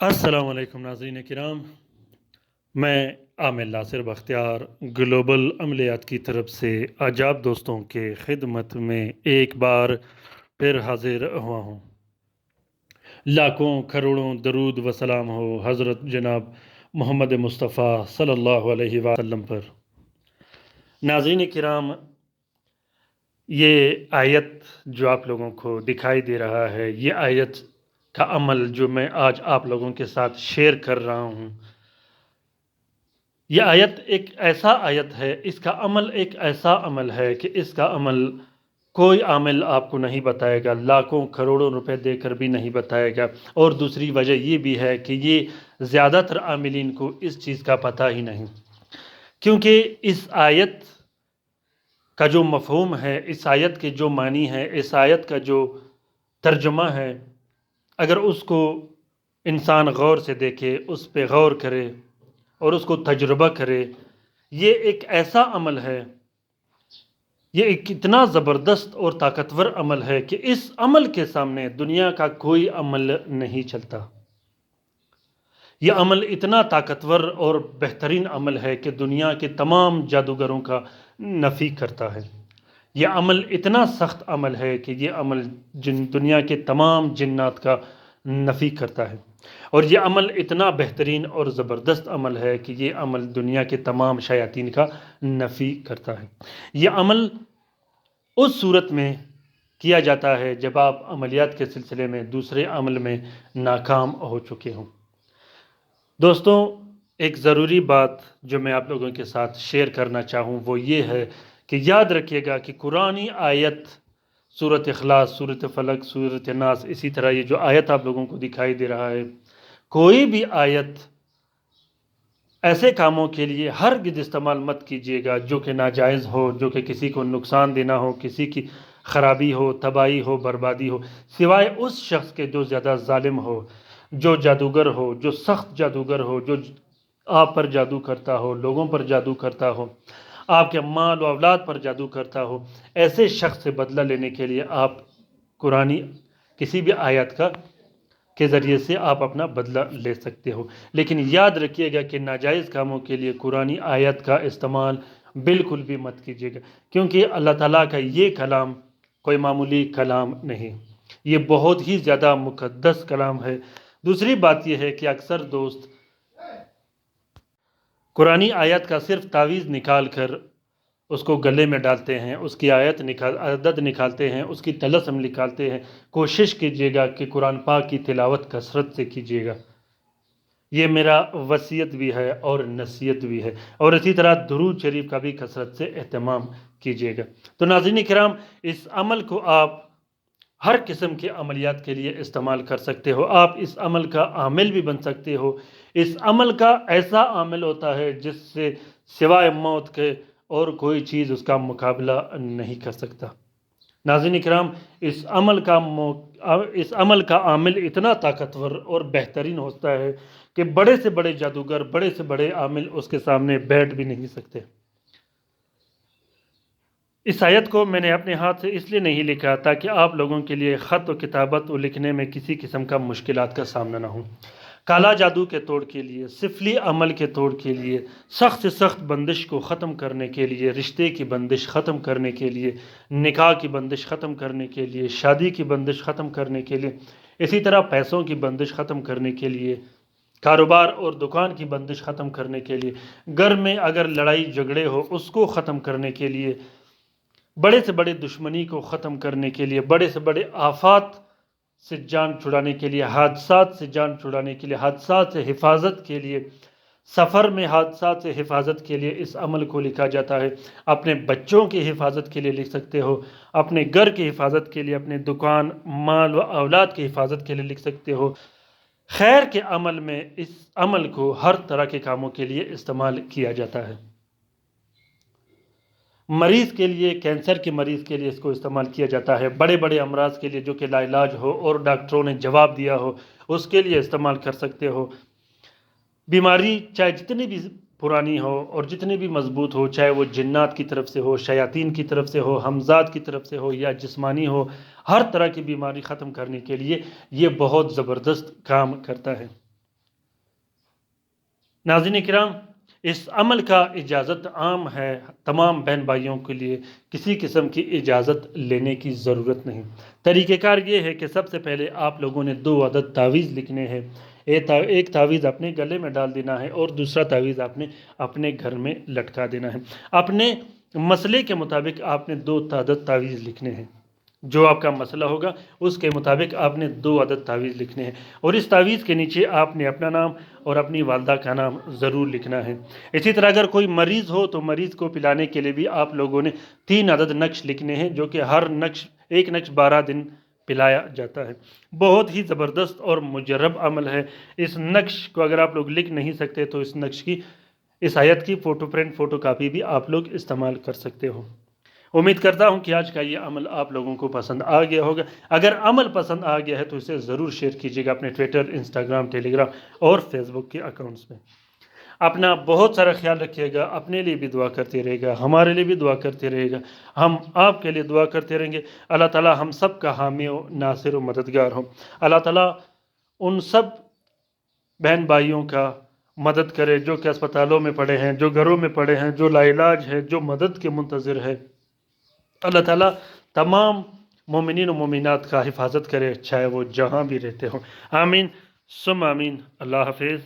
अस्सलाम वालेकुम नाज़रीन किराम। मैं आमिर नासिर बख्तियार ग्लोबल अमलियात की तरफ से आज आप दोस्तों के खिदमत में एक बार फिर हाजिर हुआ हूँ। लाखों करोड़ों दरूद व सलाम हो हज़रत जनाब मोहम्मद मुस्तफ़ा सल्लल्लाहु अलैहि वसल्लम पर। नाज़रीन किराम, ये आयत जो आप लोगों को दिखाई दे रहा है, ये आयत का अमल जो मैं आज आप लोगों के साथ शेयर कर रहा हूँ, यह आयत एक ऐसा आयत है, इसका अमल एक ऐसा अमल है कि इसका अमल कोई आमिल आपको नहीं बताएगा, लाखों करोड़ों रुपए देकर भी नहीं बताएगा। और दूसरी वजह ये भी है कि ये ज़्यादातर आमिलीन को इस चीज़ का पता ही नहीं, क्योंकि इस आयत का जो मफ़हूम है, इस आयत के जो मानी है, इस आयत का जो तर्जुमा है, अगर उसको इंसान गौर से देखे, उस पे गौर करे और उसको तजुर्बा करे, ये एक ऐसा अमल है, ये एक इतना ज़बरदस्त और ताकतवर अमल है कि इस अमल के सामने दुनिया का कोई अमल नहीं चलता। यह अमल इतना ताकतवर और बेहतरीन अमल है कि दुनिया के तमाम जादूगरों का नफ़ी करता है। यह अमल इतना सख्त अमल है कि यह अमल दुनिया के तमाम जिन्नात का नफ़ी करता है। और यह अमल इतना बेहतरीन और ज़बरदस्त अमल है कि यह अमल दुनिया के तमाम शयातीन का नफ़ी करता है। यह अमल उस सूरत में किया जाता है जब आप अमलियात के सिलसिले में दूसरे अमल में नाकाम हो चुके हों। दोस्तों, एक ज़रूरी बात जो मैं आप लोगों के साथ शेयर करना चाहूँ वो ये है कि याद रखिएगा कि कुरानी आयत सूरत इखलास, सूरत फलक, सूरत नास, इसी तरह ये जो आयत आप लोगों को दिखाई दे रहा है, कोई भी आयत ऐसे कामों के लिए हरगिज़ इस्तेमाल मत कीजिएगा जो कि नाजायज़ हो, जो कि किसी को नुकसान देना हो, किसी की ख़राबी हो, तबाही हो, बर्बादी हो, सिवाय उस शख्स के जो ज़्यादा ज़ालिम हो, जो जादूगर हो, जो सख्त जादूगर हो, जो आप पर जादू करता हो, लोगों पर जादू करता हो, आपके माल व औलाद पर जादू करता हो। ऐसे शख्स से बदला लेने के लिए आप कुरानी किसी भी आयत के ज़रिए से आप अपना बदला ले सकते हो। लेकिन याद रखिएगा कि नाजायज़ कामों के लिए कुरानी आयत का इस्तेमाल बिल्कुल भी मत कीजिएगा, क्योंकि अल्लाह ताला का ये कलाम कोई मामूली कलाम नहीं, ये बहुत ही ज़्यादा मुक़द्दस कलाम है। दूसरी बात यह है कि अक्सर दोस्त कुरानी आयत का सिर्फ तावीज़ निकाल कर उसको गले में डालते हैं, उसकी अदद निकालते हैं, उसकी तलस्सुम निकालते हैं। कोशिश कीजिएगा कि कुरान पाक की तिलावत कसरत से कीजिएगा, ये मेरा वसीयत भी है और नसीहत भी है। और इसी तरह दुरूद शरीफ का भी कसरत से एहतमाम कीजिएगा। तो नाज़रीन किराम, इस अमल को आप हर किस्म के अमलियात के लिए इस्तेमाल कर सकते हो। आप इस अमल का आमिल भी बन सकते हो। इस अमल का ऐसा आमिल होता है जिससे सिवाय मौत के और कोई चीज़ उसका मुकाबला नहीं कर सकता। नाज़रीन इकराम, इस अमल का आमिल इतना ताकतवर और बेहतरीन होता है कि बड़े से बड़े जादूगर, बड़े से बड़े आमिल उसके सामने बैठ भी नहीं सकते। इस आयत को मैंने अपने हाथ से इसलिए नहीं लिखा ताकि आप लोगों के लिए ख़त व किताबत व लिखने में किसी किस्म का मुश्किलात का सामना ना हो। काला जादू के तोड़ के लिए, सिफली अमल के तोड़ के लिए, सख्त से सख्त बंदिश को ख़त्म करने के लिए, रिश्ते की बंदिश ख़त्म करने के लिए, निकाह की बंदिश ख़त्म करने के लिए, शादी की बंदिश ख़त्म करने के लिए, इसी तरह पैसों की बंदिश ख़त्म करने के लिए, कारोबार और दुकान की बंदिश ख़त्म करने के लिए, घर में अगर लड़ाई झगड़े हो उसको ख़त्म करने के लिए, बड़े से बड़े दुश्मनी को ख़त्म करने के लिए, बड़े से बड़े आफात से जान छुड़ाने के लिए, हादसात से जान छुड़ाने के लिए, हादसात से हिफाजत के लिए, सफ़र में हादसात से हिफाजत के लिए इस अमल को लिखा जाता है। अपने बच्चों की हिफाजत के लिए लिख सकते हो, अपने घर की हिफाजत के लिए, अपने दुकान, माल व औलाद की हिफाजत के लिए लिख सकते हो। खैर के अमल में इस अमल को हर तरह के कामों के लिए इस्तेमाल किया जाता है। मरीज़ के लिए, कैंसर के मरीज़ के लिए इसको इस्तेमाल किया जाता है। बड़े बड़े अमराज के लिए जो कि लाइलाज हो और डॉक्टरों ने जवाब दिया हो, उसके लिए इस्तेमाल कर सकते हो। बीमारी चाहे जितनी भी पुरानी हो और जितनी भी मजबूत हो, चाहे वो जिन्नात की तरफ से हो, शयातीन की तरफ से हो, हमजाद की तरफ से हो या जिस्मानी हो, हर तरह की बीमारी ख़त्म करने के लिए ये बहुत ज़बरदस्त काम करता है। नाज़रीन किराम, इस अमल का इजाज़त आम है तमाम बहन भाइयों के लिए, किसी किस्म की इजाज़त लेने की ज़रूरत नहीं। तरीक़ेकार ये है कि सबसे पहले आप लोगों ने 2 अदद तावीज़ लिखने हैं। एक तावीज़ अपने गले में डाल देना है और दूसरा तावीज़ आपने अपने घर में लटका देना है। अपने मसले के मुताबिक आपने 2 अदद तावीज़ लिखने हैं। जो आपका मसला होगा उसके मुताबिक आपने 2 अदद तावीज़ लिखने हैं और इस तावीज़ के नीचे आपने अपना नाम और अपनी वालदा का नाम ज़रूर लिखना है। इसी तरह अगर कोई मरीज़ हो तो मरीज़ को पिलाने के लिए भी आप लोगों ने 3 अदद नक्श लिखने हैं, जो कि हर नक्श एक नक्श 12 दिन पिलाया जाता है। बहुत ही ज़बरदस्त और मुजर्रब अमल है। इस नक्श को अगर आप लोग लिख नहीं सकते तो इस नक्श की, इस आयत की फ़ोटो प्रिंट फ़ोटो कापी भी आप लोग इस्तेमाल कर सकते हो। उम्मीद करता हूँ कि आज का ये अमल आप लोगों को पसंद आ गया होगा। अगर अमल पसंद आ गया है तो इसे ज़रूर शेयर कीजिएगा अपने ट्विटर, इंस्टाग्राम, टेलीग्राम और फेसबुक के अकाउंट्स में। अपना बहुत सारा ख्याल रखिएगा, अपने लिए भी दुआ करते रहेगा, हमारे लिए भी दुआ करते रहेगा, हम आपके लिए दुआ करते रहेंगे। अल्लाह ताला हम सब का हामी व नासिर व मददगार हो। अल्लाह ताला उन सब बहन भाइयों का मदद करे जो कि अस्पतालों में पड़े हैं, जो घरों में पड़े हैं, जो लाइलाज है, जो मदद के मुंतज़िर है। अल्लाह ताला तमाम मोमिनीन व मोमिनात का हिफाजत करे, चाहे वो जहाँ भी रहते हों। आमीन सुम आमीन। अल्लाह हाफिज़।